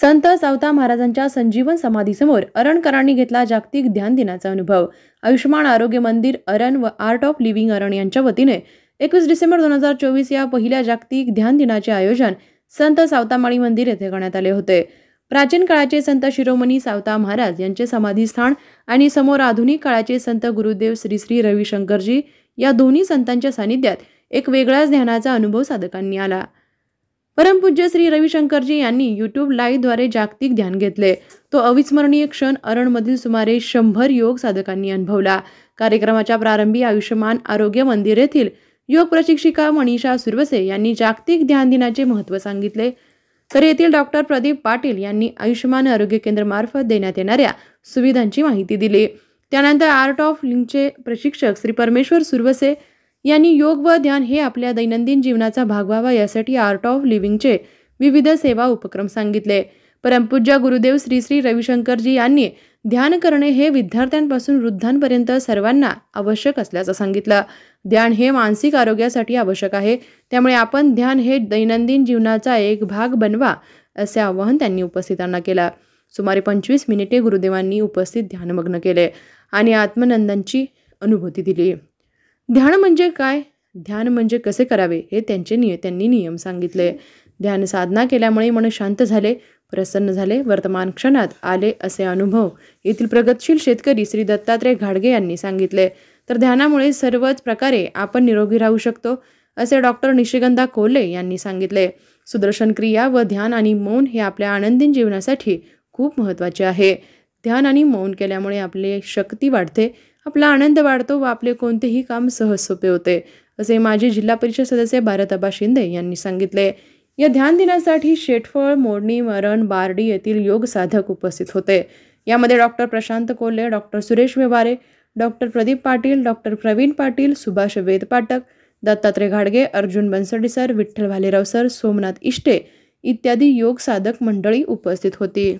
संत सावता महाराजांच्या संजीवन समाधीसमोर अरणकरांनी घेतला जागतिक ध्यान दिनाचा अनुभव। आयुष्यमान आरोग्य मंदिर अरण व आर्ट ऑफ लिव्हिंग अरण यांच्या वतीने 21 डिसेंबर 2024 या पहिल्या जागतिक ध्यान दिनाचे आयोजन संत सावतामाळी मंदिर येथे करण्यात आले होते। प्राचीन काळाचे संत शिरोमणी सावता महाराज यांचे समाधीस्थान आणि समोर आधुनिक काळाचे संत गुरुदेव श्री श्री रविशंकरजी या दोन्ही संतांच्या सानिध्यात एक वेगळाच ध्यानाचा अनुभव साधकांनी आला। परमपूज्य श्री रविशंकरजी यांनी यूट्यूब लाईव्हद्वारे जागतिक ध्यान घेतले। तो अविस्मरणीय क्षण अरणमधील सुमारे 100 योग साधकांनी अनुभवला। कार्यक्रमाच्या प्रारंभी आयुष्यमान आरोग्य मंदिर येथील योग प्रशिक्षिका मनीषा सुरवसे यांनी जागतिक ध्यान दिनाचे महत्त्व सांगितले, तर येथील डॉक्टर प्रदीप पाटील यांनी आयुष्यमान आरोग्य केंद्र मार्फत देण्यात येणाऱ्या सुविधांची माहिती दिली। त्यानंतर आर्ट ऑफ लिव्हिंगचे प्रशिक्षक श्री परमेश्वर सुरवसे यांनी योग व ध्यान हे आपल्या दैनंदिन जीवनाचा भाग व्हावा यासाठी आर्ट ऑफ लिव्हिंगचे विविध सेवा उपक्रम सांगितले। परमपूज्य गुरुदेव श्री श्री रविशंकरजी यांनी ध्यान करणे हे विद्यार्थ्यांपासून वृद्धांपर्यंत सर्वांना आवश्यक असल्याचं सांगितलं। ध्यान हे मानसिक आरोग्यासाठी आवश्यक आहे, त्यामुळे आपण ध्यान हे दैनंदिन जीवनाचा एक भाग बनवा असे आवाहन त्यांनी उपस्थितांना केलं। सुमारे 25 मिनिटे गुरुदेवांनी उपस्थित ध्यानमग्न केले आणि आत्मानंदाची अनुभूती दिली। ध्यान म्हणजे काय, ध्यान म्हणजे कसे करावे हे त्यांनी नियम सांगितले। ध्यान साधना केल्यामुळे मन शांत झाले, प्रसन्न झाले, वर्तमान क्षणात आले असे अनुभव येथील प्रगतशील शेतकरी श्री दत्तात्रय घाडगे यांनी सांगितले। तर ध्यानामुळे सर्वच प्रकारे आपण निरोगी राहू शकतो असे डॉक्टर निशिगंधा कोल्हे यांनी सांगितले। सुदर्शन क्रिया व ध्यान आणि मौन हे आपल्या आनंदीन जीवनासाठी खूप महत्त्वाचे आहे। ध्यान आणि मौन केल्यामुळे आपली शक्ती वाढते, आपला आनंद वाढतो व आपले कोणतेही काम सहज सोपे होते असे माजी जिल्हा परिषद सदस्य भारतबा शिंदे यांनी सांगितले। या ध्यान दिनासाठी शेटफळ, मोडणी, मरण, बारडी येथील योग साधक उपस्थित होते। यामध्ये doctor Prashant Kolhe, doctor Suresh Vyavahare, doctor Pradeep Patil, doctor Praveen Patil, Subhash Vedpathak, Dattatray घाडगे, अर्जुन बनसोडे सर, विठ्ठल भालेराव सर, सोमनाथ इष्टे इत्यादी योग साधक मंडळी उपस्थित होती।